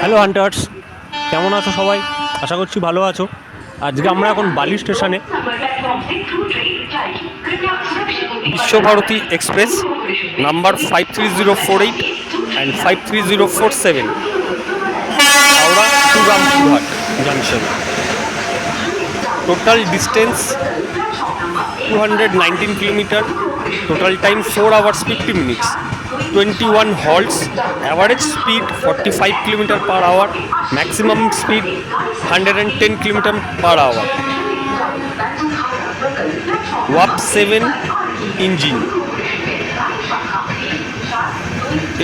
Hello hunters, কেমন আছো সবাই? আশা করছি ভালো আছো। আজকে আমরা এখন বালি স্টেশনে Vishwabharati express number 53048 and 53047 Howrah to Rampurhat junction. Total distance 219 kilometer, total time 4 hours 50 minutes, 21 halts, average speed 45 kilometer per hour, maximum speed 110 kilometer per hour, WAP 7 engine,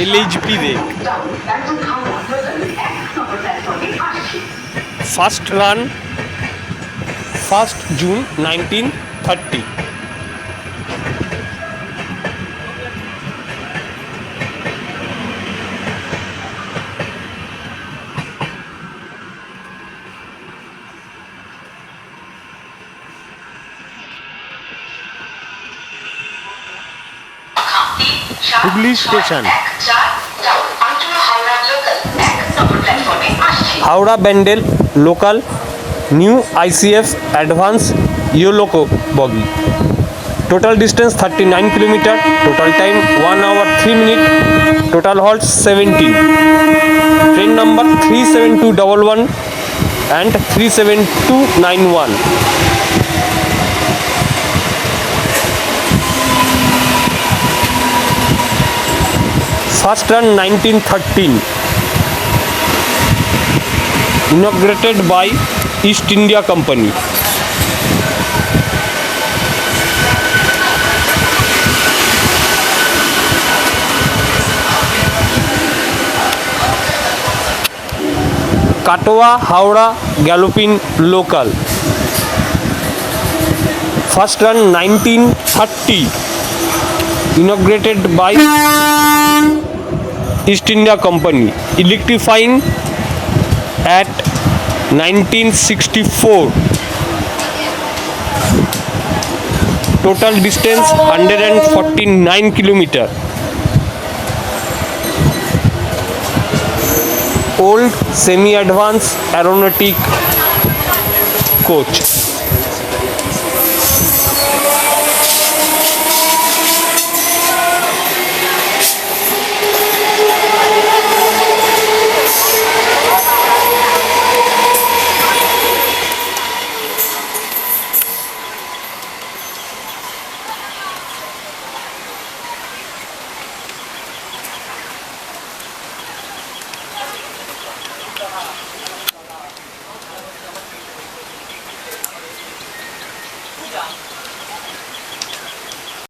LHP rake. First run 1st June 1930. Hooghly station Howrah Bandel local new ICF advance ইয়োলোকো bogie. Total distance 39 kilometre, total time 1 hour 3 minutes, total halt 17। Train number 37211 and 37291। First run 1913, inaugurated by East India Company. Katwa Howrah Galloping Local. First run 1930, inaugurated by East India Company, electrifying at 1964. Total distance 149 kilometer. Old semi-advanced aeronautic coach.